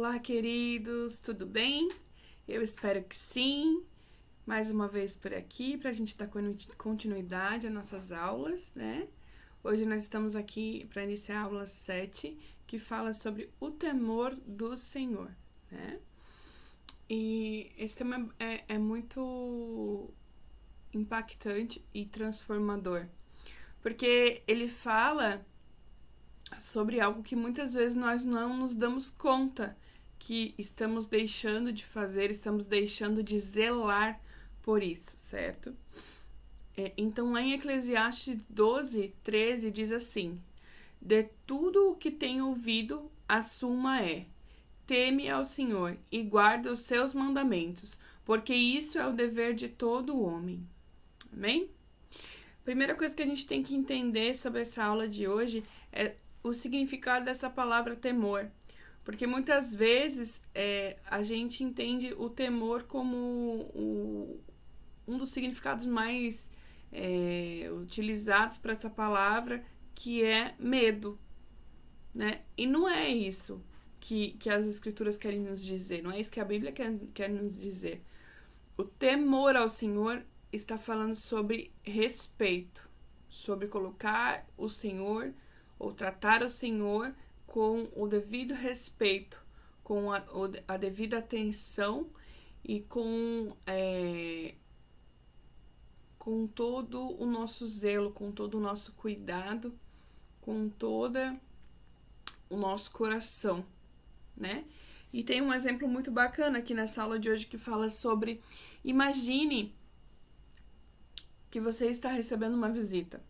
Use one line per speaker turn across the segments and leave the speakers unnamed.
Olá, queridos, tudo bem? Eu espero que sim. Mais uma vez por aqui para a gente dar continuidade às nossas aulas, né? Hoje nós estamos aqui para iniciar a aula 7, que fala sobre o temor do Senhor, né? E esse tema é muito impactante e transformador, porque ele fala sobre algo que muitas vezes nós não nos damos conta que estamos deixando de fazer, estamos deixando de zelar por isso, certo? Então, lá em Eclesiastes 12:13 diz assim: de tudo o que tem ouvido, a suma é: teme ao Senhor e guarda os seus mandamentos, porque isso é o dever de todo homem. Amém? Primeira coisa que a gente tem que entender sobre essa aula de hoje é o significado dessa palavra temor. Porque muitas vezes a gente entende o temor como um dos significados mais utilizados para essa palavra, que é medo, né? E não é isso que as escrituras querem nos dizer, não é isso que a Bíblia quer nos dizer. O temor ao Senhor está falando sobre respeito, sobre colocar o Senhor ou tratar o Senhor com o devido respeito, com a devida atenção e com todo o nosso zelo, com todo o nosso cuidado, com todo o nosso coração, né? E tem um exemplo muito bacana aqui nessa aula de hoje que fala sobre: imagine que você está recebendo uma visita,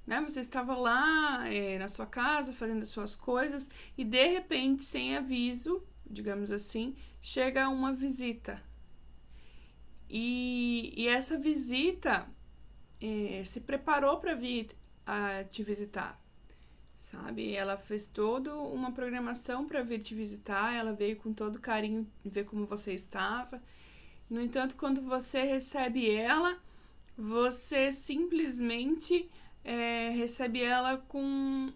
né? Você estava lá na sua casa fazendo as suas coisas e de repente, sem aviso, digamos assim, chega uma visita. E essa visita se preparou para vir te visitar, sabe? Ela fez toda uma programação para vir te visitar, ela veio com todo carinho ver como você estava. No entanto, quando você recebe ela, você simplesmente recebe ela com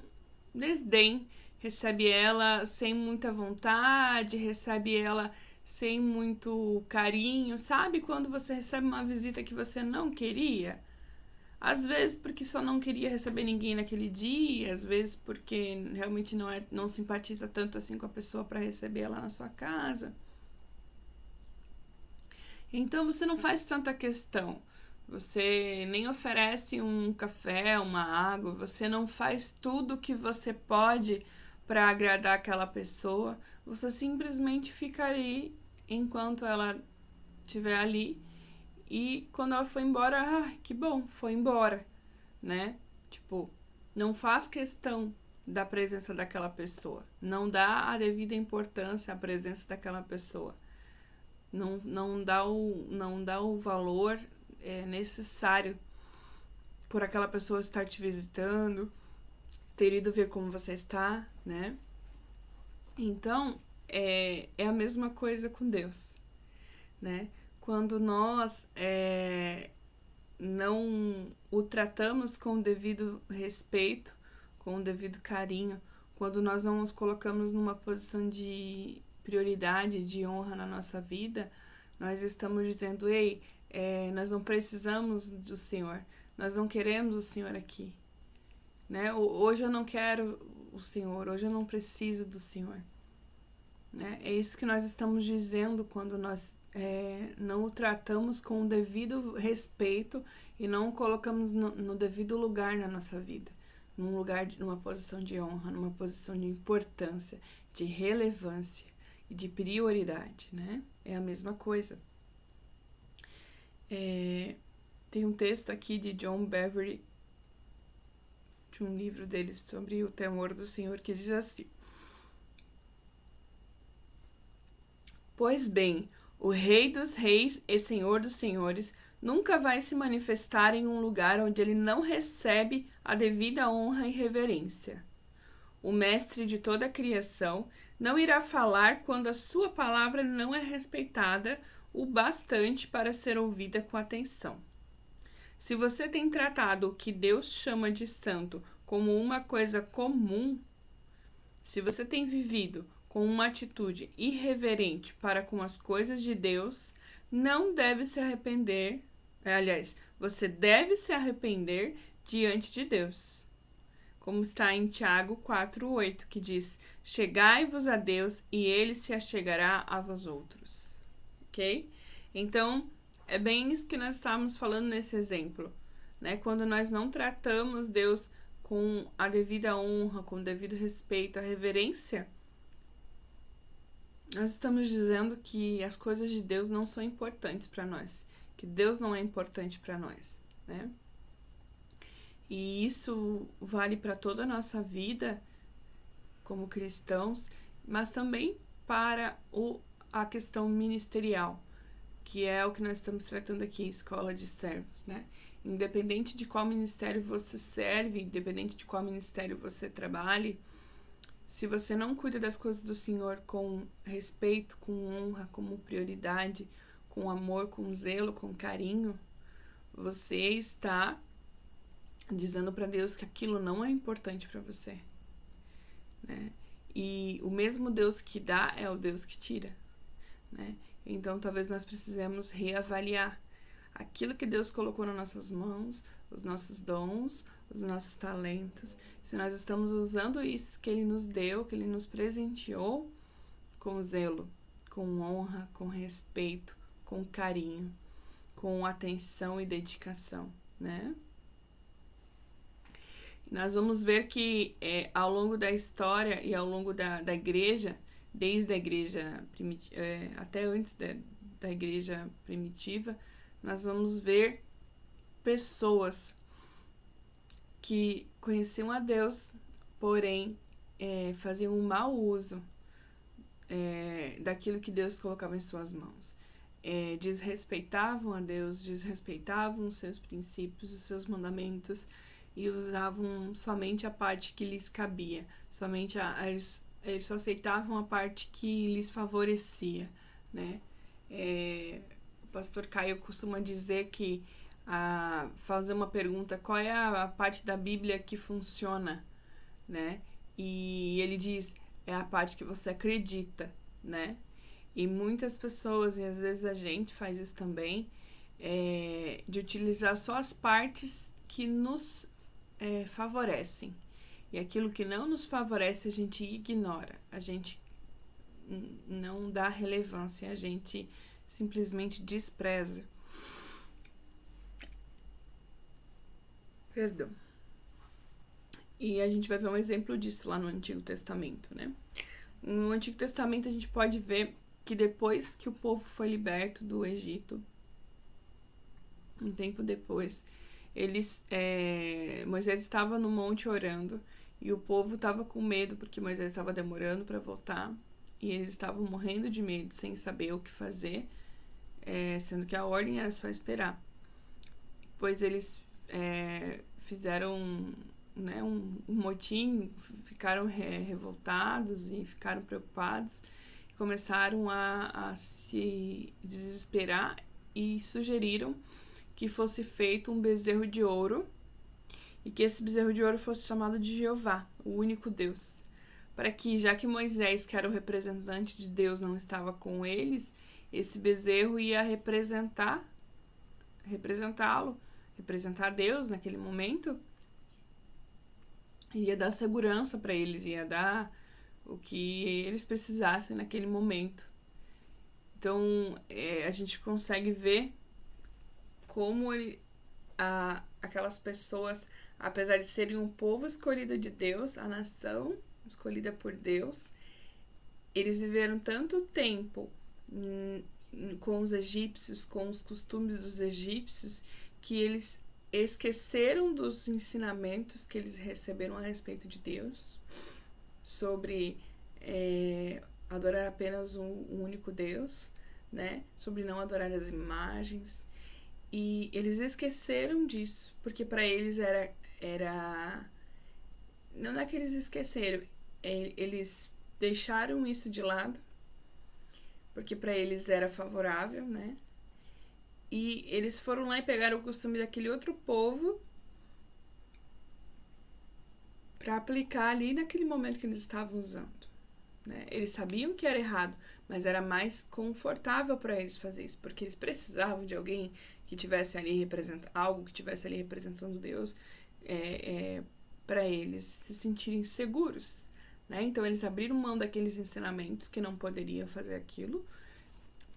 desdém, recebe ela sem muita vontade, recebe ela sem muito carinho, sabe? Quando você recebe uma visita que você não queria, às vezes porque só não queria receber ninguém naquele dia, às vezes porque realmente não simpatiza tanto assim com a pessoa para receber ela na sua casa. Então você não faz tanta questão. Você nem oferece um café, uma água, você não faz tudo o que você pode para agradar aquela pessoa. Você simplesmente fica ali enquanto ela estiver ali, e quando ela for embora, que bom, foi embora, né? Tipo, não faz questão da presença daquela pessoa, não dá a devida importância à presença daquela pessoa. Não dá o valor necessário por aquela pessoa estar te visitando, ter ido ver como você está, né? Então, é a mesma coisa com Deus, né? Quando nós não o tratamos com o devido respeito, com o devido carinho, quando nós não nos colocamos numa posição de prioridade, de honra na nossa vida, nós estamos dizendo: ei, nós não precisamos do Senhor, nós não queremos o Senhor aqui, né? Hoje eu não quero o Senhor, hoje eu não preciso do Senhor, né? É isso que nós estamos dizendo quando nós não o tratamos com o devido respeito e não o colocamos no devido lugar na nossa vida, numa posição de honra, numa posição de importância, de relevância e de prioridade, né? É a mesma coisa. Tem um texto aqui de John Bevere, de um livro dele sobre o temor do Senhor, que diz assim: pois bem, o Rei dos Reis e Senhor dos Senhores nunca vai se manifestar em um lugar onde ele não recebe a devida honra e reverência. O Mestre de toda a criação não irá falar quando a sua palavra não é respeitada o bastante para ser ouvida com atenção. Se você tem tratado o que Deus chama de santo como uma coisa comum, se você tem vivido com uma atitude irreverente para com as coisas de Deus, não deve se arrepender. Aliás, você deve se arrepender diante de Deus. Como está em Tiago 4:8, que diz: chegai-vos a Deus e ele se achegará a vós outros. Ok? Então, é bem isso que nós estávamos falando nesse exemplo, né? Quando nós não tratamos Deus com a devida honra, com o devido respeito, a reverência, nós estamos dizendo que as coisas de Deus não são importantes para nós, que Deus não é importante para nós, né? E isso vale para toda a nossa vida como cristãos, mas também para a questão ministerial, que é o que nós estamos tratando aqui, escola de servos, né? Independente de qual ministério você serve, independente de qual ministério você trabalhe, se você não cuida das coisas do Senhor com respeito, com honra, como prioridade, com amor, com zelo, com carinho, você está dizendo para Deus que aquilo não é importante para você, né? E o mesmo Deus que dá é o Deus que tira, né? Então talvez nós precisemos reavaliar aquilo que Deus colocou nas nossas mãos, os nossos dons, os nossos talentos, se nós estamos usando isso que Ele nos deu, que Ele nos presenteou, com zelo, com honra, com respeito, com carinho, com atenção e dedicação, né? Nós vamos ver que ao longo da história e ao longo da igreja, desde a igreja até antes da igreja primitiva, nós vamos ver pessoas que conheciam a Deus, porém faziam um mau uso daquilo que Deus colocava em suas mãos. Desrespeitavam a Deus, desrespeitavam os seus princípios, os seus mandamentos, e usavam somente a parte que lhes cabia, eles só aceitavam a parte que lhes favorecia, né? O pastor Caio costuma dizer que fazer uma pergunta: qual é a parte da Bíblia que funciona, né? E ele diz: é a parte que você acredita, né? E muitas pessoas, e às vezes a gente faz isso também, de utilizar só as partes que nos favorecem. E aquilo que não nos favorece a gente ignora, a gente não dá relevância, a gente simplesmente despreza. Perdão. E a gente vai ver um exemplo disso lá no Antigo Testamento, né? No Antigo Testamento a gente pode ver que depois que o povo foi liberto do Egito, um tempo depois, Moisés estava no monte orando e o povo estava com medo porque Moisés estava demorando para voltar e eles estavam morrendo de medo, sem saber o que fazer, sendo que a ordem era só esperar. Pois eles fizeram um motim, ficaram revoltados e ficaram preocupados, começaram a se desesperar e sugeriram que fosse feito um bezerro de ouro e que esse bezerro de ouro fosse chamado de Jeová, o único Deus, para que, já que Moisés, que era o representante de Deus, não estava com eles, esse bezerro ia representar Deus naquele momento, ia dar segurança para eles, ia dar o que eles precisassem naquele momento. Então, a gente consegue ver como aquelas pessoas, apesar de serem um povo escolhido de Deus, a nação escolhida por Deus, eles viveram tanto tempo com os egípcios, com os costumes dos egípcios, que eles esqueceram dos ensinamentos que eles receberam a respeito de Deus, sobre adorar apenas um único Deus, né? Sobre não adorar as imagens. E eles esqueceram disso, porque para eles era... Não é que eles esqueceram, eles deixaram isso de lado, porque para eles era favorável, né? E eles foram lá e pegaram o costume daquele outro povo para aplicar ali naquele momento que eles estavam usando, né? Eles sabiam que era errado, mas era mais confortável para eles fazer isso, porque eles precisavam de alguém que tivesse ali representando algo, que tivesse ali representando Deus, para eles se sentirem seguros, né? Então eles abriram mão daqueles ensinamentos que não poderiam fazer aquilo,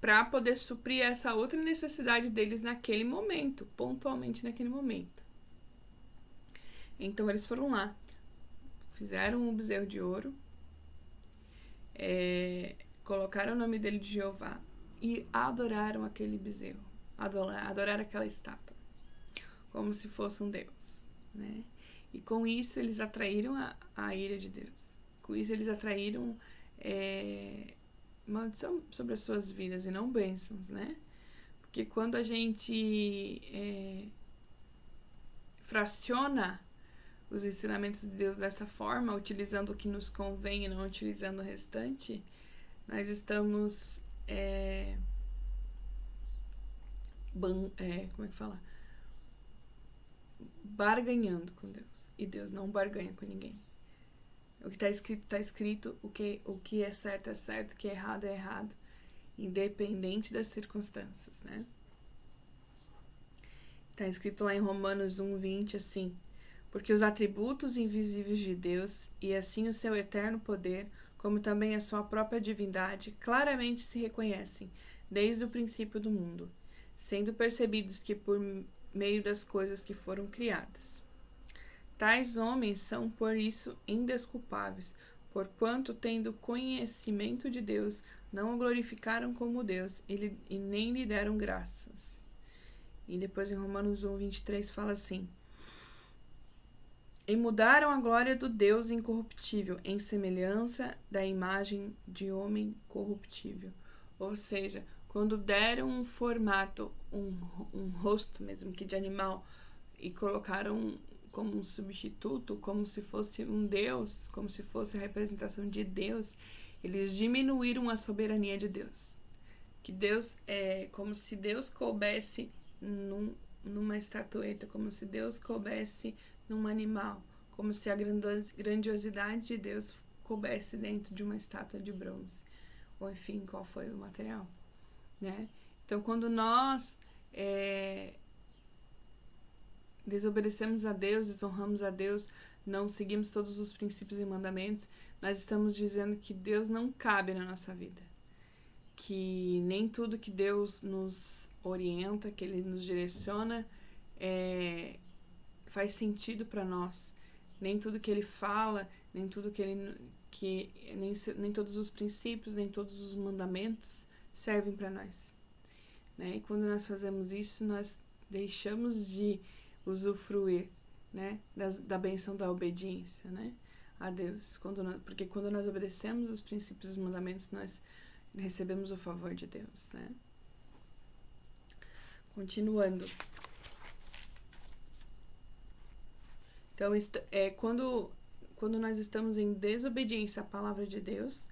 para poder suprir essa outra necessidade deles naquele momento, pontualmente naquele momento. Então eles foram lá, fizeram um bezerro de ouro, colocaram o nome dele de Jeová e adoraram aquele bezerro, adoraram aquela estátua, como se fosse um Deus, né? E com isso eles atraíram a ira de Deus. Com isso eles atraíram maldição sobre as suas vidas e não bênçãos, né? Porque quando a gente fraciona os ensinamentos de Deus dessa forma, utilizando o que nos convém e não utilizando o restante, nós estamos como é que fala? Barganhando com Deus. E Deus não barganha com ninguém. O que está escrito, o que é certo, o que é errado, independente das circunstâncias, né? Está escrito lá em Romanos 1:20 assim: porque os atributos invisíveis de Deus, e assim o seu eterno poder, como também a sua própria divindade, claramente se reconhecem, desde o princípio do mundo, sendo percebidos que por meio das coisas que foram criadas. Tais homens são, por isso, indesculpáveis, porquanto, tendo conhecimento de Deus, não o glorificaram como Deus e nem lhe deram graças. E depois em Romanos 1:23 fala assim: e mudaram a glória do Deus incorruptível em semelhança da imagem de homem corruptível. Ou seja, quando deram um formato, um rosto mesmo que de animal, e colocaram como um substituto, como se fosse um Deus, como se fosse a representação de Deus, eles diminuíram a soberania de Deus. Que Deus é como se Deus coubesse numa estatueta, como se Deus coubesse num animal, como se a grandiosidade de Deus coubesse dentro de uma estátua de bronze, ou enfim, qual foi o material, né? Então, quando nós desobedecemos a Deus, desonramos a Deus, não seguimos todos os princípios e mandamentos, nós estamos dizendo que Deus não cabe na nossa vida, que nem tudo que Deus nos orienta, que Ele nos direciona, faz sentido para nós. Nem tudo que Ele fala, nem tudo nem todos os princípios, nem todos os mandamentos servem para nós, né? E quando nós fazemos isso, nós deixamos de usufruir, né, da bênção da obediência, né, a Deus. Porque quando nós obedecemos os princípios e os mandamentos, nós recebemos o favor de Deus, né? Continuando. Então, quando nós estamos em desobediência à palavra de Deus,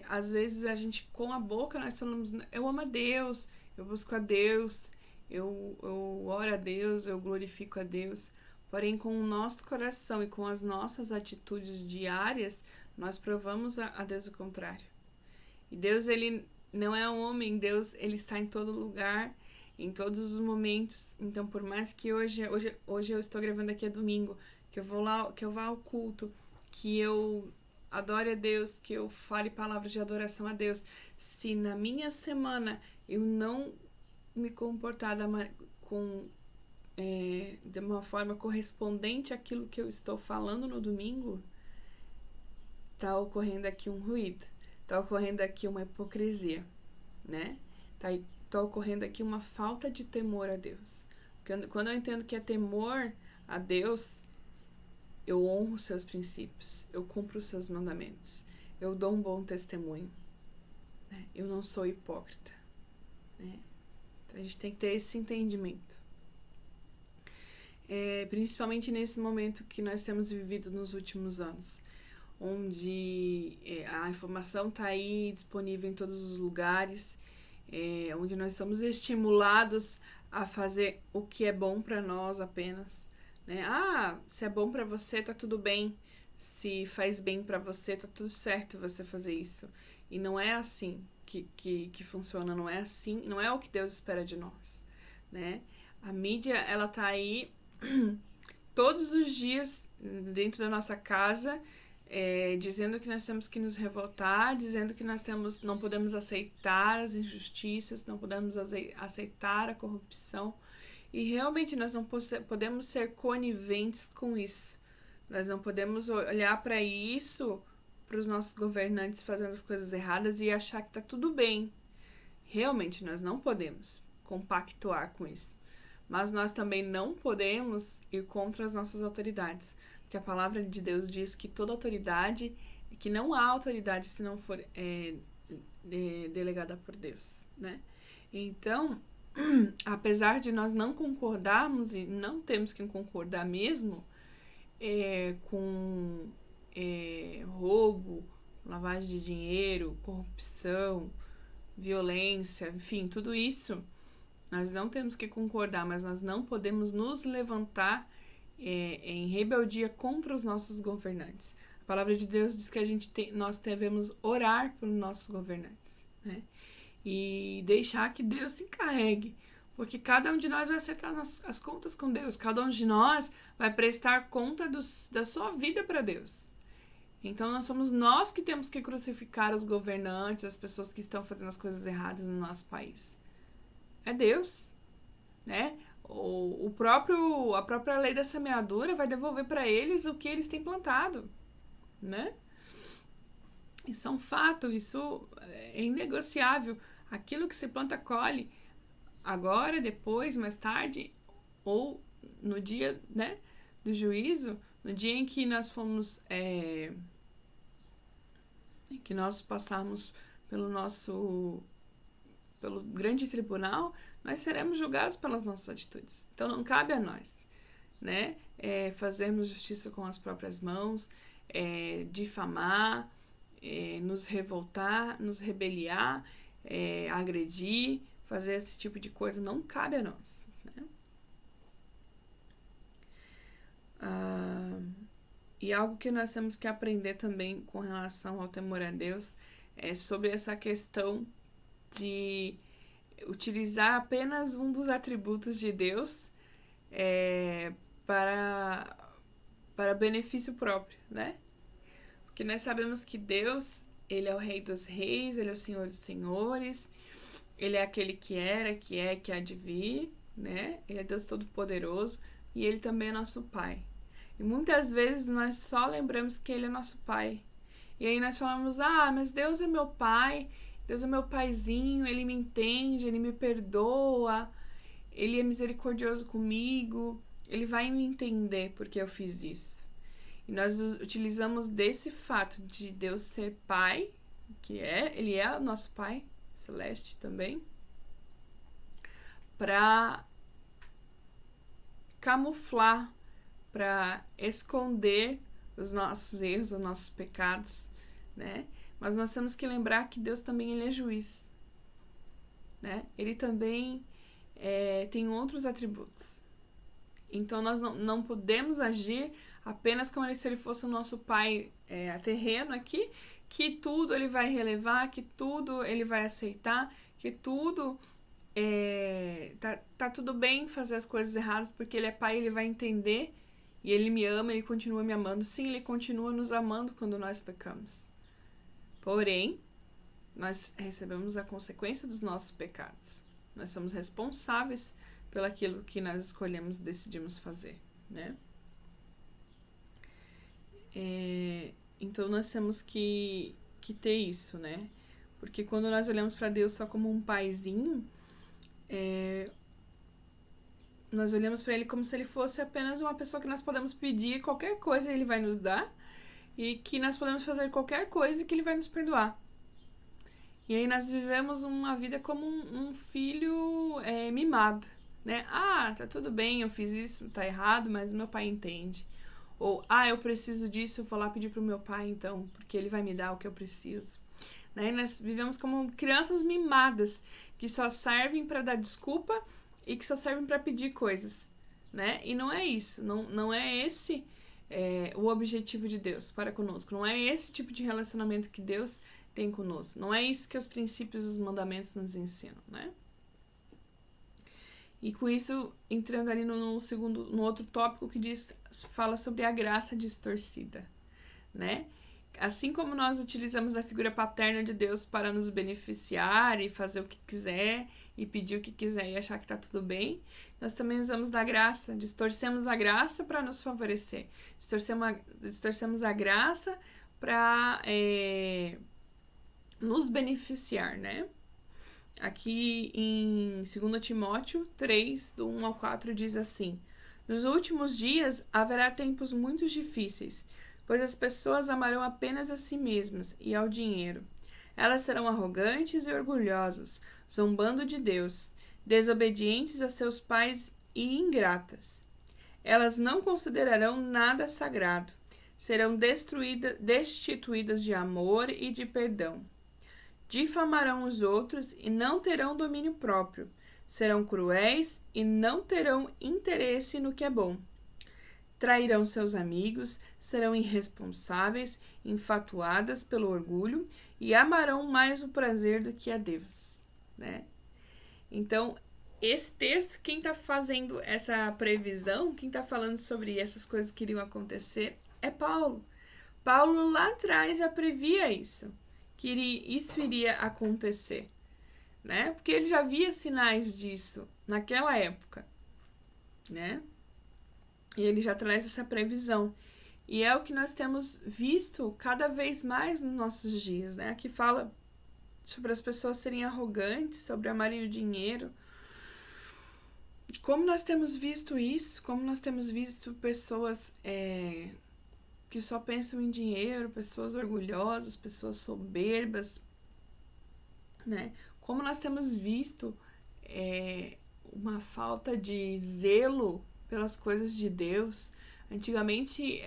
às vezes a gente, com a boca, nós falamos: eu amo a Deus, eu busco a Deus, eu oro a Deus, eu glorifico a Deus. Porém, com o nosso coração e com as nossas atitudes diárias, nós provamos a Deus o contrário. E Deus, Ele não é um homem, Deus, Ele está em todo lugar, em todos os momentos. Então, por mais que hoje eu estou gravando aqui, é domingo, que eu vá ao culto, que eu adore a Deus, que eu fale palavras de adoração a Deus, se na minha semana eu não me comportar de uma forma correspondente àquilo que eu estou falando no domingo, tá ocorrendo aqui um ruído, tá ocorrendo aqui uma hipocrisia, né? Tá ocorrendo aqui uma falta de temor a Deus. Quando eu entendo que é temor a Deus, eu honro os seus princípios, eu cumpro os seus mandamentos, eu dou um bom testemunho, né? Eu não sou hipócrita, né? Então a gente tem que ter esse entendimento. Principalmente nesse momento que nós temos vivido nos últimos anos, onde a informação está aí disponível em todos os lugares, onde nós somos estimulados a fazer o que é bom para nós apenas, né? Se é bom para você, tá tudo bem. se faz bem pra você, tá tudo certo você fazer isso. E não é assim que funciona, não é assim, não é o que Deus espera de nós, né? A mídia, ela tá aí todos os dias dentro da nossa casa, dizendo que nós temos que nos revoltar, dizendo que não podemos aceitar as injustiças, não podemos aceitar a corrupção. E realmente nós não podemos ser coniventes com isso. Nós não podemos olhar para isso, para os nossos governantes fazendo as coisas erradas e achar que está tudo bem. Realmente nós não podemos compactuar com isso. Mas nós também não podemos ir contra as nossas autoridades. Porque a palavra de Deus diz que toda autoridade, que não há autoridade se não for delegada por Deus, né? Então, apesar de nós não concordarmos, e não temos que concordar mesmo, com roubo, lavagem de dinheiro, corrupção, violência, enfim, tudo isso, nós não temos que concordar, mas nós não podemos nos levantar em rebeldia contra os nossos governantes. A palavra de Deus diz que nós devemos orar pelos nossos governantes, né? E deixar que Deus se encarregue, porque cada um de nós vai acertar as contas com Deus, cada um de nós vai prestar conta da sua vida para Deus. Então somos nós que temos que crucificar os governantes, as pessoas que estão fazendo as coisas erradas no nosso país. É Deus, né? A própria lei da semeadura vai devolver para eles o que eles têm plantado, né? Isso é um fato, isso é inegociável. Aquilo que se planta, colhe. Agora, depois, mais tarde, ou no dia, né, do juízo, no dia em que nós fomos, em que nós passarmos pelo grande tribunal, nós seremos julgados pelas nossas atitudes. Então não cabe a nós, né, fazermos justiça com as próprias mãos, difamar, nos revoltar, nos rebeliar, agredir, fazer esse tipo de coisa, não cabe a nós, né? E algo que nós temos que aprender também com relação ao temor a Deus é sobre essa questão de utilizar apenas um dos atributos de Deus para benefício próprio, né? Porque nós sabemos que Deus, ele é o Rei dos Reis, ele é o Senhor dos Senhores, ele é aquele que era, que é, que há de vir, né? Ele é Deus Todo-Poderoso e ele também é nosso Pai. E muitas vezes nós só lembramos que ele é nosso Pai. E aí nós falamos, mas Deus é meu Pai, Deus é meu paizinho, ele me entende, ele me perdoa, ele é misericordioso comigo, ele vai me entender porque eu fiz isso. E nós utilizamos desse fato de Deus ser Pai, ele é o nosso Pai Celeste também, para camuflar, para esconder os nossos erros, os nossos pecados, né? Mas nós temos que lembrar que Deus também ele é juiz, né? Ele também tem outros atributos. Então nós não podemos agir apenas como se ele fosse o nosso pai terreno aqui, que tudo ele vai relevar, que tudo ele vai aceitar, que tudo tá tudo bem fazer as coisas erradas, porque ele é pai, ele vai entender, e ele me ama, ele continua me amando. Sim, ele continua nos amando quando nós pecamos. Porém, nós recebemos a consequência dos nossos pecados. Nós somos responsáveis pelo aquilo que nós escolhemos e decidimos fazer, né? Então nós temos que ter isso, né? Porque quando nós olhamos para Deus só como um paizinho, nós olhamos para ele como se ele fosse apenas uma pessoa que nós podemos pedir qualquer coisa e ele vai nos dar, e que nós podemos fazer qualquer coisa e que ele vai nos perdoar. E aí nós vivemos uma vida como um filho mimado, né? Tá tudo bem, eu fiz isso, tá errado, mas meu pai entende. Ou, eu preciso disso, eu vou lá pedir pro meu pai então, porque ele vai me dar o que eu preciso. Né? Nós vivemos como crianças mimadas, que só servem para dar desculpa e que só servem para pedir coisas, né? E não é isso, não é esse o objetivo de Deus para conosco. Não é esse tipo de relacionamento que Deus tem conosco. Não é isso que os princípios e os mandamentos nos ensinam, né? E com isso, entrando ali no outro tópico que fala sobre a graça distorcida, né? Assim como nós utilizamos a figura paterna de Deus para nos beneficiar e fazer o que quiser e pedir o que quiser e achar que tá tudo bem, nós também usamos da graça, distorcemos a graça para nos favorecer, distorcemos a graça para nos beneficiar, né? Aqui em 2 Timóteo 3, do 1 ao 4, diz assim: nos últimos dias haverá tempos muito difíceis, pois as pessoas amarão apenas a si mesmas e ao dinheiro. Elas serão arrogantes e orgulhosas, zombando de Deus, desobedientes a seus pais e ingratas. Elas não considerarão nada sagrado, serão destituídas de amor e de perdão. Difamarão os outros e não terão domínio próprio, serão cruéis e não terão interesse no que é bom. Trairão seus amigos, serão irresponsáveis, enfatuadas pelo orgulho e amarão mais o prazer do que a Deus, né? Então, esse texto, quem está fazendo essa previsão, quem está falando sobre essas coisas que iriam acontecer, é Paulo. Paulo lá atrás já previa isso, que isso iria acontecer, né? Porque ele já via sinais disso naquela época, né? E ele já traz essa previsão. E é o que nós temos visto cada vez mais nos nossos dias, né? Aqui fala sobre as pessoas serem arrogantes, sobre amarem o dinheiro. Como nós temos visto isso, como nós temos visto pessoas que só pensam em dinheiro, pessoas orgulhosas, pessoas soberbas, né? Como nós temos visto uma falta de zelo pelas coisas de Deus. Antigamente,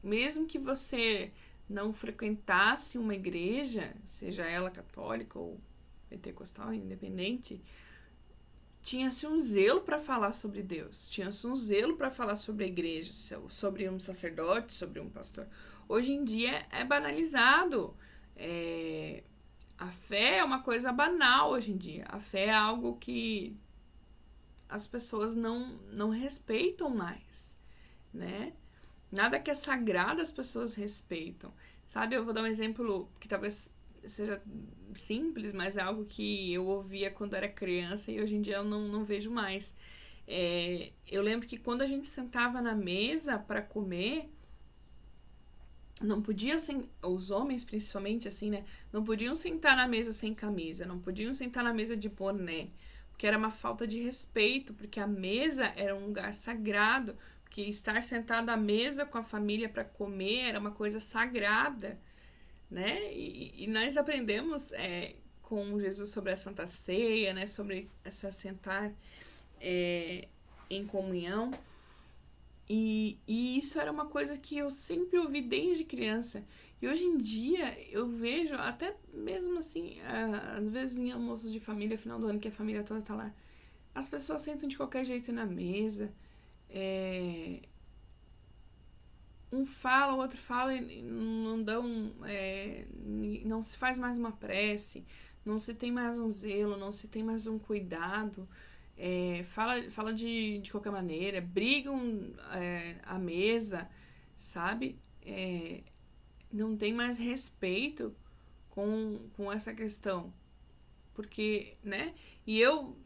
mesmo que você não frequentasse uma igreja, seja ela católica ou pentecostal, independente, tinha-se um zelo para falar sobre Deus, tinha-se um zelo para falar sobre a igreja, sobre um sacerdote, sobre um pastor. Hoje em dia é banalizado. A fé é uma coisa banal hoje em dia. A fé é algo que as pessoas não respeitam mais, né? Nada que é sagrado as pessoas respeitam, sabe? Eu vou dar um exemplo que talvez seja simples, mas é algo que eu ouvia quando era criança e hoje em dia eu não vejo mais. Eu lembro que quando a gente sentava na mesa para comer, não podia, os homens principalmente, assim, né? Não podiam sentar na mesa sem camisa, não podiam sentar na mesa de boné, porque era uma falta de respeito, porque a mesa era um lugar sagrado, porque estar sentado à mesa com a família para comer era uma coisa sagrada, né? E nós aprendemos com Jesus sobre a Santa Ceia, né? Sobre essa sentar em comunhão. E isso era uma coisa que eu sempre ouvi desde criança. E hoje em dia eu vejo, até mesmo assim, às vezes em almoços de família, final do ano, que a família toda tá lá, as pessoas sentam de qualquer jeito na mesa. Um fala, o outro fala e não dão. Não se faz mais uma prece, não se tem mais um zelo, não se tem mais um cuidado. Fala de qualquer maneira, brigam à mesa, sabe? Não tem mais respeito com essa questão. Porque, né? E eu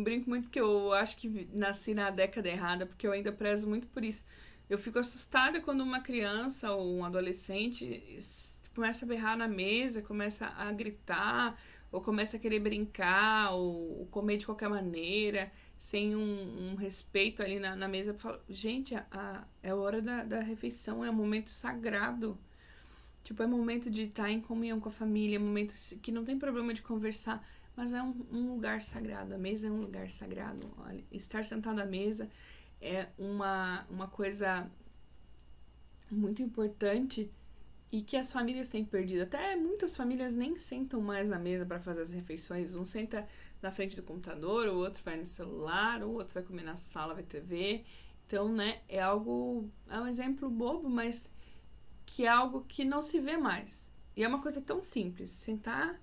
brinco muito que eu acho que nasci na década errada, porque eu ainda prezo muito por isso. Eu fico assustada quando uma criança ou um adolescente começa a berrar na mesa, começa a gritar, ou começa a querer brincar, ou comer de qualquer maneira, sem um respeito ali na mesa. Eu falo, gente, é a hora da refeição, é um momento sagrado. Tipo, é momento de estar em comunhão com a família, é momento que não tem problema de conversar, mas é um lugar sagrado. A mesa é um lugar sagrado. Olha, estar sentado à mesa é uma coisa muito importante e que as famílias têm perdido. Até muitas famílias nem sentam mais na mesa para fazer as refeições. Um senta na frente do computador, o outro vai no celular, o outro vai comer na sala, vai TV. Então, né, é um exemplo bobo, mas que é algo que não se vê mais. E é uma coisa tão simples, sentar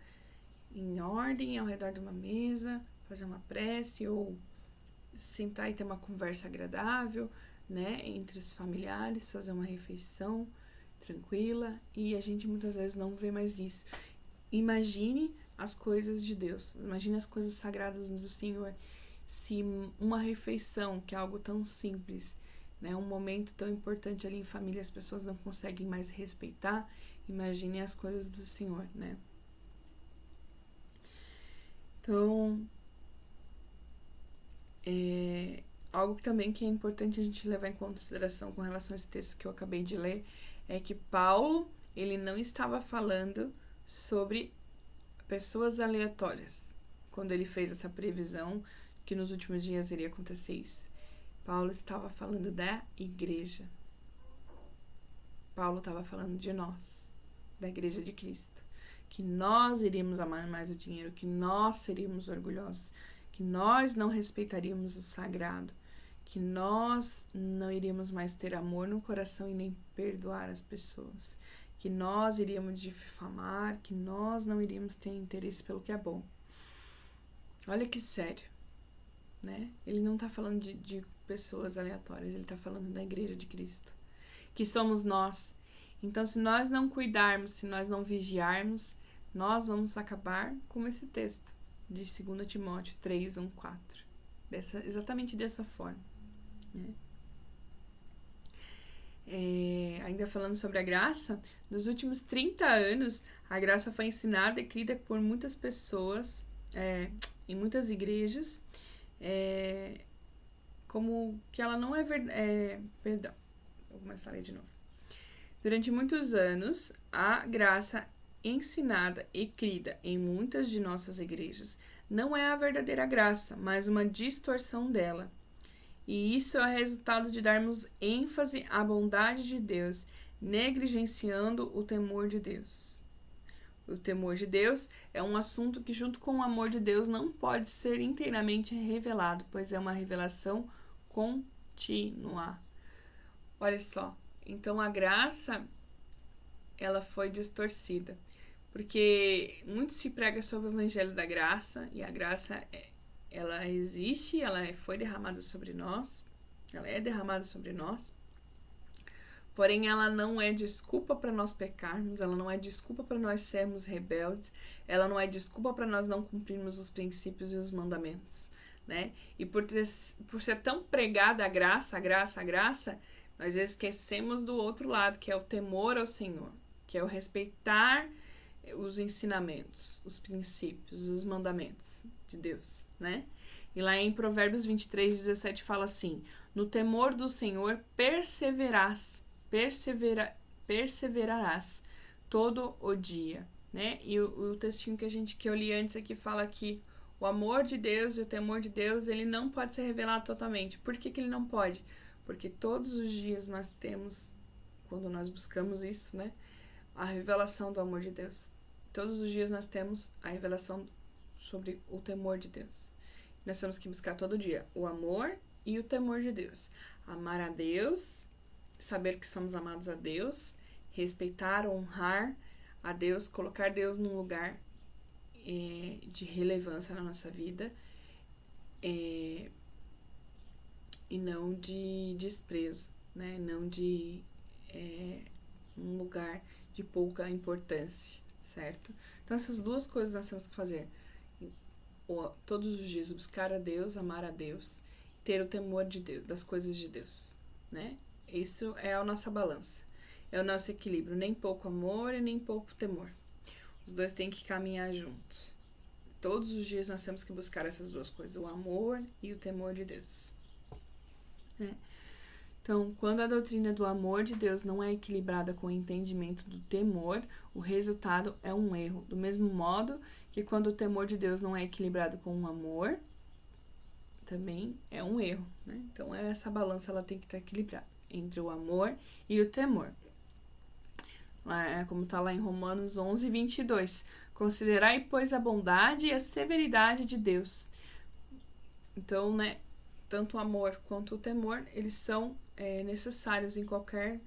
em ordem ao redor de uma mesa, fazer uma prece ou sentar e ter uma conversa agradável, né, entre os familiares, fazer uma refeição tranquila, e a gente muitas vezes não vê mais isso. Imagine as coisas de Deus, imagine as coisas sagradas do Senhor. Se uma refeição, que é algo tão simples, né, um momento tão importante ali em família, as pessoas não conseguem mais respeitar, imagine as coisas do Senhor, né? Então, algo também que é importante a gente levar em consideração com relação a esse texto que eu acabei de ler, é que Paulo, ele não estava falando sobre pessoas aleatórias, quando ele fez essa previsão que nos últimos dias iria acontecer isso. Paulo estava falando da igreja. Paulo estava falando de nós, da igreja de Cristo. Que nós iríamos amar mais o dinheiro, que nós seríamos orgulhosos, que nós não respeitaríamos o sagrado, que nós não iríamos mais ter amor no coração e nem perdoar as pessoas, que nós iríamos difamar, que nós não iríamos ter interesse pelo que é bom. Olha que sério, né? Ele não está falando de pessoas aleatórias, ele está falando da igreja de Cristo, que somos nós. Então, se nós não cuidarmos, se nós não vigiarmos, nós vamos acabar com esse texto de 2 Timóteo 3, 1, 4. Exatamente dessa forma, né? Ainda falando sobre a graça, nos últimos 30 anos, a graça foi ensinada e crida por muitas pessoas, em muitas igrejas, como que ela não é verdade. Perdão, vou começar a ler de novo. Durante muitos anos, a graça ensinada e crida em muitas de nossas igrejas não é a verdadeira graça, mas uma distorção dela. E isso é resultado de darmos ênfase à bondade de Deus, negligenciando o temor de Deus. O temor de Deus é um assunto que, junto com o amor de Deus, não pode ser inteiramente revelado, pois é uma revelação contínua. Olha só, então a graça, ela foi distorcida, porque muito se prega sobre o evangelho da graça, e a graça, ela existe, ela foi derramada sobre nós, ela é derramada sobre nós, porém ela não é desculpa para nós pecarmos, ela não é desculpa para nós sermos rebeldes, ela não é desculpa para nós não cumprirmos os princípios e os mandamentos, né? E por ser tão pregada a graça, nós esquecemos do outro lado, que é o temor ao Senhor, que é o respeitar os ensinamentos, os princípios, os mandamentos de Deus, né? E lá em Provérbios 23, 17 fala assim: no temor do Senhor perseverarás todo o dia, né? E o textinho que eu li antes aqui fala que o amor de Deus e o temor de Deus, ele não pode ser revelado totalmente. Por que ele não pode? Porque todos os dias nós temos, quando nós buscamos isso, né, a revelação do amor de Deus. Todos os dias nós temos a revelação sobre o temor de Deus. Nós temos que buscar todo dia o amor e o temor de Deus. Amar a Deus, saber que somos amados a Deus, respeitar, honrar a Deus, colocar Deus num lugar de relevância na nossa vida, e não de desprezo, né? Não de um lugar de pouca importância, certo? Então essas duas coisas nós temos que fazer todos os dias: buscar a Deus, amar a Deus, ter o temor de Deus, das coisas de Deus, né? Isso é a nossa balança, é o nosso equilíbrio, nem pouco amor e nem pouco temor. Os dois têm que caminhar juntos. Todos os dias nós temos que buscar essas duas coisas, o amor e o temor de Deus, né? Então, quando a doutrina do amor de Deus não é equilibrada com o entendimento do temor, o resultado é um erro. Do mesmo modo que quando o temor de Deus não é equilibrado com o amor, também é um erro, né? Então, essa balança ela tem que estar equilibrada entre o amor e o temor. Como está lá em Romanos 11, 22. Considerai, pois, a bondade e a severidade de Deus. Então, né, tanto o amor quanto o temor, eles são necessários em qualquer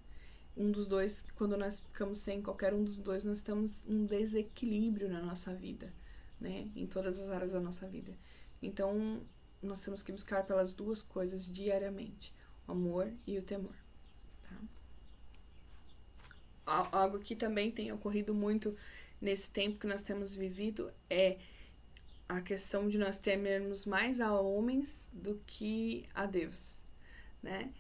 um dos dois. Quando nós ficamos sem qualquer um dos dois, nós temos um desequilíbrio na nossa vida, né? Em todas as áreas da nossa vida. Então, nós temos que buscar pelas duas coisas diariamente, o amor e o temor. Tá? Algo que também tem ocorrido muito nesse tempo que nós temos vivido é a questão de nós temermos mais a homens do que a Deus, né?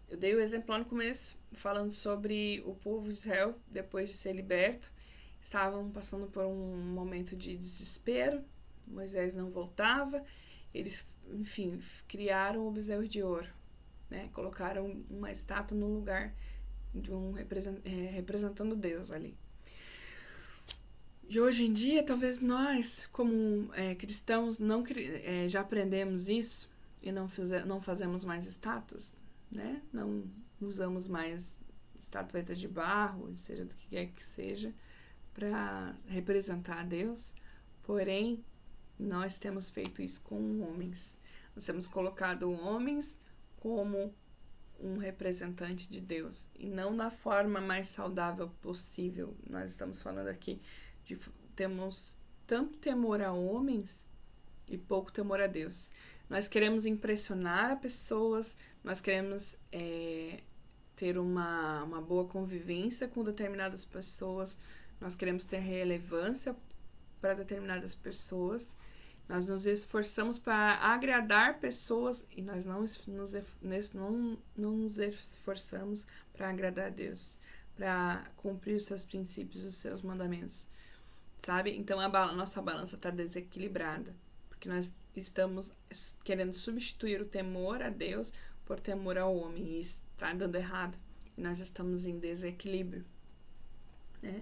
Eu dei o exemplo lá no começo, falando sobre o povo de Israel, depois de ser liberto, estavam passando por um momento de desespero, Moisés não voltava, eles, enfim, criaram o bezerro de ouro, né? Colocaram uma estátua no lugar de representando Deus ali. E hoje em dia, talvez nós, como cristãos, já aprendemos isso e não fazemos mais estátuas, né? Não usamos mais estatuetas de barro, seja do que quer que seja, para representar a Deus. Porém, nós temos feito isso com homens. Nós temos colocado homens como um representante de Deus e não da forma mais saudável possível. Nós estamos falando aqui temos tanto temor a homens e pouco temor a Deus. Nós queremos impressionar as pessoas, nós queremos ter uma boa convivência com determinadas pessoas, nós queremos ter relevância para determinadas pessoas, nós nos esforçamos para agradar pessoas e nós não nos esforçamos para agradar a Deus, para cumprir os seus princípios, os seus mandamentos. Sabe? Então a nossa balança está desequilibrada, porque nós estamos querendo substituir o temor a Deus por temor ao homem, e isso está dando errado, e nós estamos em desequilíbrio, né?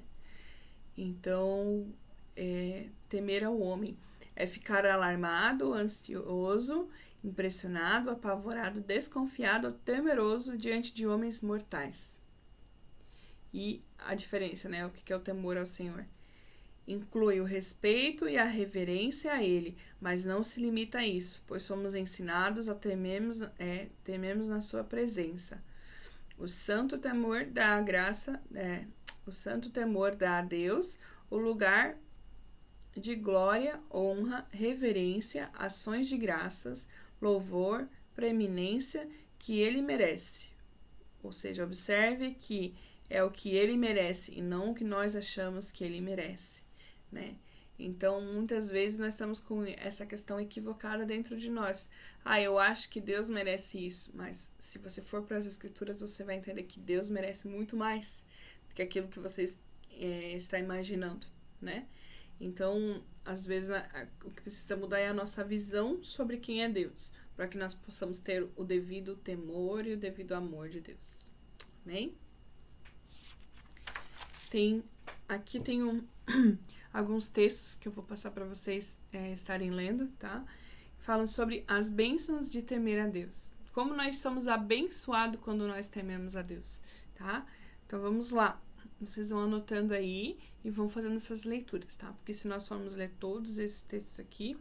Então, temer ao homem é ficar alarmado, ansioso, impressionado, apavorado, desconfiado, temeroso diante de homens mortais. E a diferença, né? O que é o temor ao Senhor? Inclui o respeito e a reverência a Ele, mas não se limita a isso, pois somos ensinados a temermos na sua presença. O santo temor dá a Deus o lugar de glória, honra, reverência, ações de graças, louvor, preeminência que Ele merece. Ou seja, observe que é o que Ele merece e não o que nós achamos que Ele merece. Né? Então, muitas vezes nós estamos com essa questão equivocada dentro de nós. Eu acho que Deus merece isso, mas se você for para as Escrituras, você vai entender que Deus merece muito mais do que aquilo que você está imaginando, né? Então, às vezes, o que precisa mudar é a nossa visão sobre quem é Deus, para que nós possamos ter o devido temor e o devido amor de Deus. Amém? Aqui tem alguns textos que eu vou passar para vocês estarem lendo, tá? Falam sobre as bênçãos de temer a Deus. Como nós somos abençoados quando nós tememos a Deus, tá? Então, vamos lá. Vocês vão anotando aí e vão fazendo essas leituras, tá? Porque se nós formos ler todos esses textos aqui,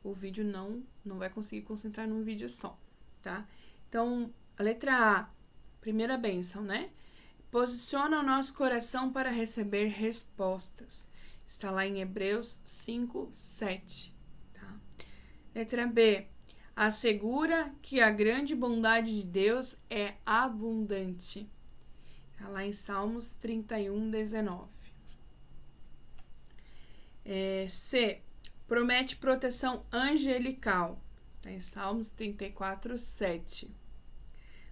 o vídeo não vai conseguir concentrar num vídeo só, tá? Então, a letra A, primeira bênção, né? Posiciona o nosso coração para receber respostas. Está lá em Hebreus 5, 7. Tá? Letra B. Assegura que a grande bondade de Deus é abundante. Está lá em Salmos 31, 19. C. Promete proteção angelical. Está em Salmos 34, 7.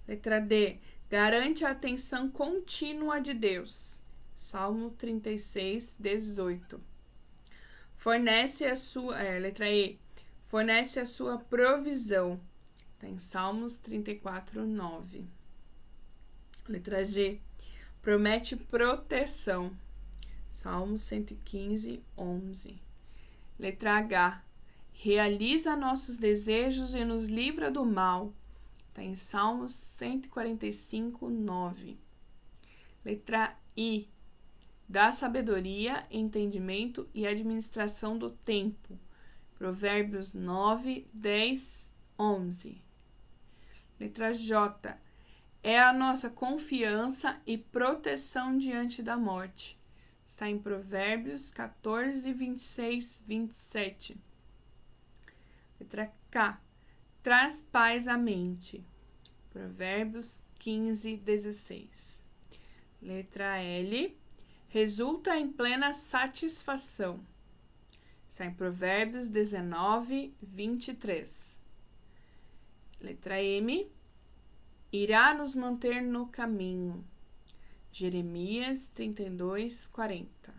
Letra D. Garante a atenção contínua de Deus. Salmo 36, 18. Fornece a sua... letra E. Fornece a sua provisão. Está em Salmos 34, 9. Letra G. Promete proteção. Salmos 115, 11. Letra H. Realiza nossos desejos e nos livra do mal. Está em Salmos 145, 9. Letra I. Dá sabedoria, entendimento e administração do tempo. Provérbios 9, 10, 11. Letra J. É a nossa confiança e proteção diante da morte. Está em Provérbios 14, 26, 27. Letra K. Traz paz à mente. Provérbios 15, 16. Letra L. Resulta em plena satisfação. Está em Provérbios 19, 23. Letra M. Irá nos manter no caminho. Jeremias 32, 40.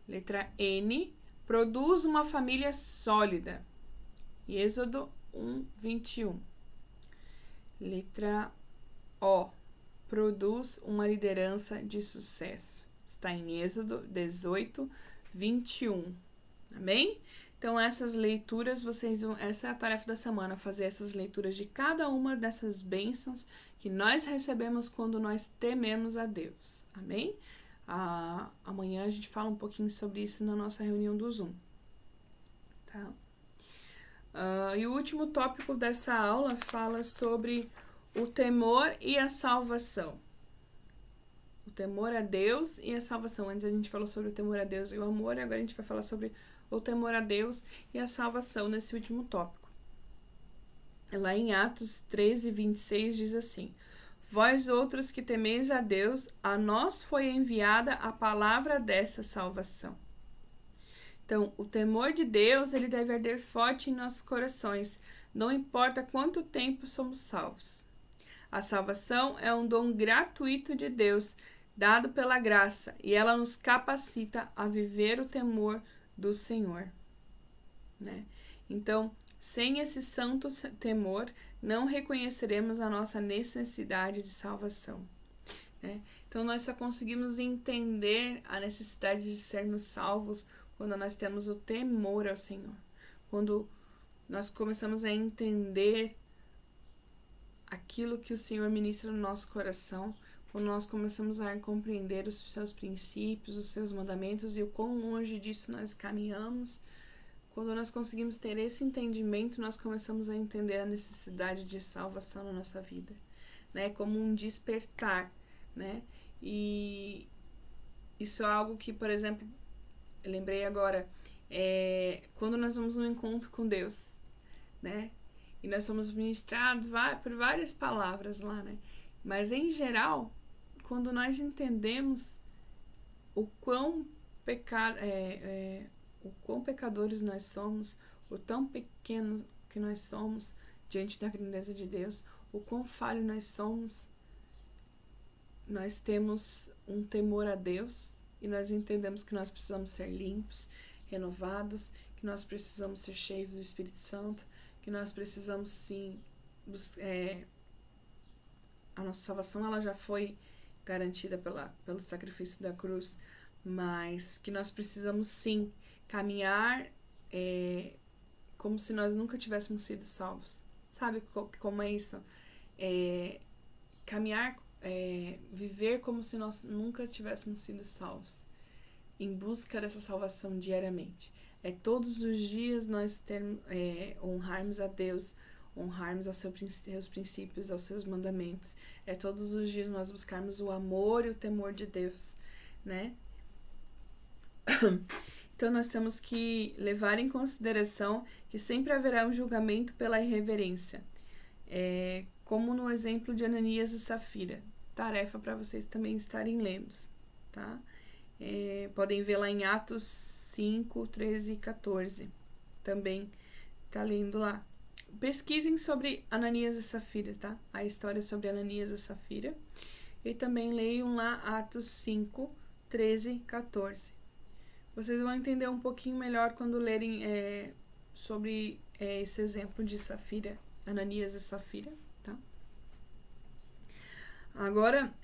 Letra N. Produz uma família sólida. Êxodo 1, 21. Letra O. Produz uma liderança de sucesso. Está em Êxodo 18, 21. Amém? Então, essas leituras, essa é a tarefa da semana, fazer essas leituras de cada uma dessas bênçãos que nós recebemos quando nós tememos a Deus. Amém? Amanhã a gente fala um pouquinho sobre isso na nossa reunião do Zoom. Tá? E o último tópico dessa aula fala sobre o temor e a salvação. O temor a Deus e a salvação. Antes a gente falou sobre o temor a Deus e o amor, e agora a gente vai falar sobre o temor a Deus e a salvação nesse último tópico. Lá em Atos 13, 26 diz assim: Vós outros que temeis a Deus, a nós foi enviada a palavra dessa salvação. Então, o temor de Deus, ele deve arder forte em nossos corações, não importa quanto tempo somos salvos. A salvação é um dom gratuito de Deus, dado pela graça, e ela nos capacita a viver o temor do Senhor, né? Então, sem esse santo temor, não reconheceremos a nossa necessidade de salvação, né? Então, nós só conseguimos entender a necessidade de sermos salvos quando nós temos o temor ao Senhor. Quando nós começamos a entender aquilo que o Senhor ministra no nosso coração, quando nós começamos a compreender os seus princípios, os seus mandamentos e o quão longe disso nós caminhamos, quando nós conseguimos ter esse entendimento, nós começamos a entender a necessidade de salvação na nossa vida, né? Como um despertar, né? E isso é algo que, por exemplo, eu lembrei agora, quando nós vamos num encontro com Deus, né? E nós somos ministrados por várias palavras lá, né? Mas, em geral, quando nós entendemos o quão pecadores nós somos, o tão pequeno que nós somos diante da grandeza de Deus, o quão falho nós somos, nós temos um temor a Deus e nós entendemos que nós precisamos ser limpos, renovados, que nós precisamos ser cheios do Espírito Santo, que nós precisamos sim a nossa salvação ela já foi garantida pelo sacrifício da cruz, mas que nós precisamos sim caminhar como se nós nunca tivéssemos sido salvos. Sabe como é isso? Caminhar, viver como se nós nunca tivéssemos sido salvos, em busca dessa salvação diariamente. Todos os dias nós honrarmos a Deus, honrarmos aos seus princípios, aos seus mandamentos. Todos os dias nós buscarmos o amor e o temor de Deus, né? Então nós temos que levar em consideração que sempre haverá um julgamento pela irreverência, como no exemplo de Ananias e Safira. Tarefa para vocês também estarem lendo, tá? Podem ver lá em Atos 5, 13 e 14. Também tá lendo lá. Pesquisem sobre Ananias e Safira, tá? A história sobre Ananias e Safira. E também leiam lá Atos 5, 13 e 14. Vocês vão entender um pouquinho melhor quando lerem sobre esse exemplo de Safira, Ananias e Safira, tá? Agora,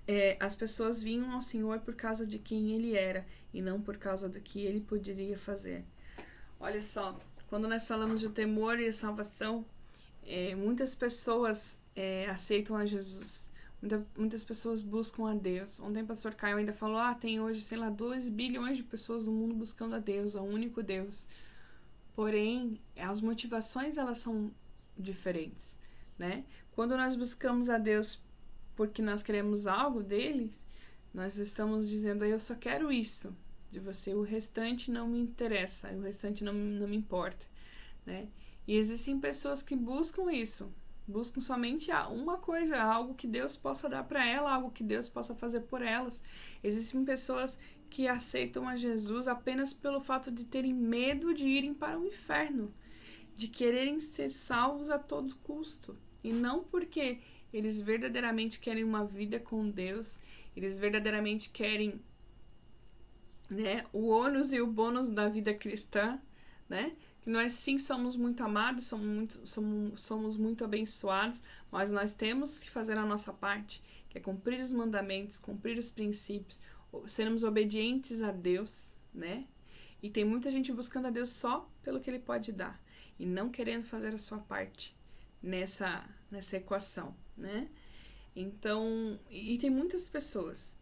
as pessoas vinham ao Senhor por causa de quem Ele era e não por causa do que Ele poderia fazer. Olha só, quando nós falamos de temor e salvação, muitas pessoas aceitam a Jesus. Muitas pessoas buscam a Deus. Ontem o pastor Caio ainda falou, tem hoje, 2 bilhões de pessoas no mundo buscando a Deus, ao único Deus. Porém, as motivações, elas são diferentes, né? Quando nós buscamos a Deus porque nós queremos algo deles, nós estamos dizendo, eu só quero isso de você, o restante não me interessa, o restante não me importa, né? E existem pessoas que buscam isso, buscam somente uma coisa, algo que Deus possa dar para ela, algo que Deus possa fazer por elas. Existem pessoas que aceitam a Jesus apenas pelo fato de terem medo de irem para o inferno, de quererem ser salvos a todo custo, e não porque eles verdadeiramente querem uma vida com Deus, eles verdadeiramente querem, né, o ônus e o bônus da vida cristã, né? Que nós sim somos muito amados, somos muito abençoados, mas nós temos que fazer a nossa parte, que é cumprir os mandamentos, cumprir os princípios, sermos obedientes a Deus, né? E tem muita gente buscando a Deus só pelo que Ele pode dar e não querendo fazer a sua parte nessa equação, né? Então, e tem muitas pessoas,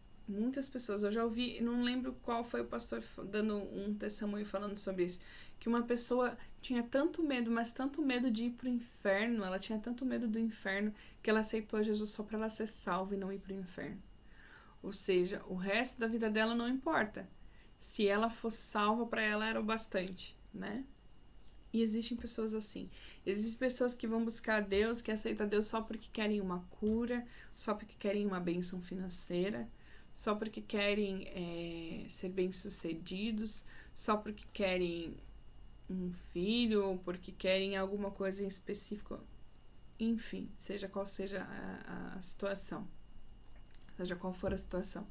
eu já ouvi, não lembro qual foi o pastor dando um testemunho falando sobre isso, que uma pessoa tinha tanto medo, mas tanto medo de ir pro inferno, ela tinha tanto medo do inferno, que ela aceitou Jesus só para ela ser salva e não ir pro inferno. Ou seja, o resto da vida dela não importa. Se ela fosse salva, para ela era o bastante, né? E existem pessoas assim. Existem pessoas que vão buscar a Deus, que aceitam a Deus só porque querem uma cura, só porque querem uma bênção financeira, só porque querem ser bem-sucedidos, só porque querem um filho, ou porque querem alguma coisa em específico. Enfim, seja qual seja a situação. Seja qual for a situação.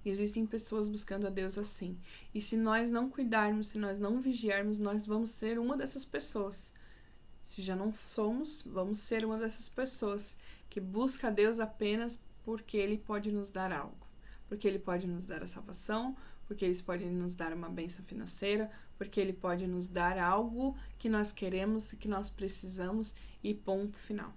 Existem pessoas buscando a Deus assim. E se nós não cuidarmos, se nós não vigiarmos, nós vamos ser uma dessas pessoas. Se já não somos, vamos ser uma dessas pessoas que busca a Deus apenas porque Ele pode nos dar algo. Porque Ele pode nos dar a salvação, porque Ele pode nos dar uma bênção financeira, porque Ele pode nos dar algo que nós queremos, que nós precisamos e ponto final.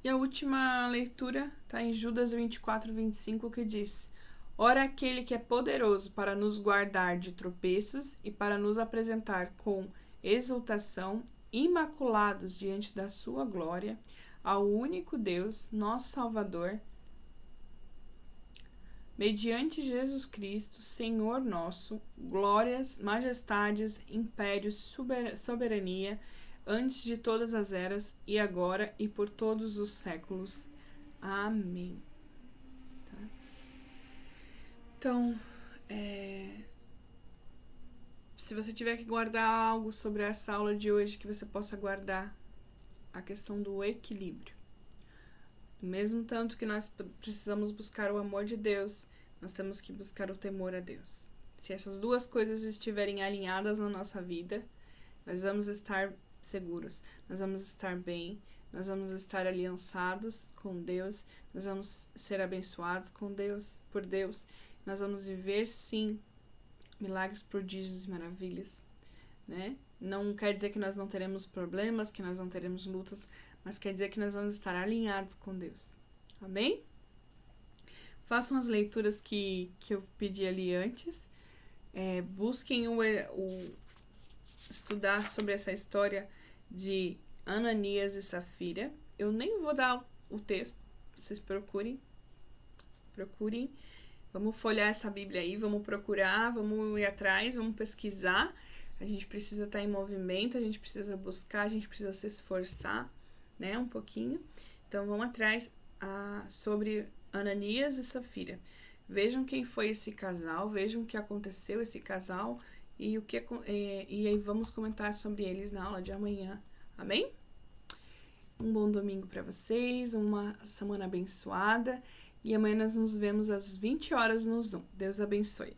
E a última leitura está em Judas 24, 25, que diz: Ora, aquele que é poderoso para nos guardar de tropeços e para nos apresentar com exultação, imaculados diante da sua glória, ao único Deus, nosso Salvador, mediante Jesus Cristo, Senhor nosso, glórias, majestades, impérios, soberania, antes de todas as eras, e agora e por todos os séculos. Amém. Tá? Então, se você tiver que guardar algo sobre essa aula de hoje, que você possa guardar a questão do equilíbrio. Do mesmo tanto que nós precisamos buscar o amor de Deus, nós temos que buscar o temor a Deus. Se essas duas coisas estiverem alinhadas na nossa vida, nós vamos estar seguros, nós vamos estar bem, nós vamos estar aliançados com Deus, nós vamos ser abençoados com Deus, por Deus, nós vamos viver sim milagres, prodígios e maravilhas, né? Não quer dizer que nós não teremos problemas, que nós não teremos lutas, mas quer dizer que nós vamos estar alinhados com Deus. Amém? Façam as leituras que eu pedi ali antes, busquem estudar sobre essa história de Ananias e Safira. Eu nem vou dar o texto, vocês procurem. Vamos folhear essa Bíblia aí, vamos procurar, vamos ir atrás, vamos pesquisar. A gente precisa estar em movimento, a gente precisa buscar, a gente precisa se esforçar, né, um pouquinho. Então, vamos atrás sobre Ananias e Safira. Vejam quem foi esse casal, vejam o que aconteceu esse casal e aí vamos comentar sobre eles na aula de amanhã. Amém? Um bom domingo para vocês, uma semana abençoada, e amanhã nós nos vemos às 20 horas no Zoom. Deus abençoe.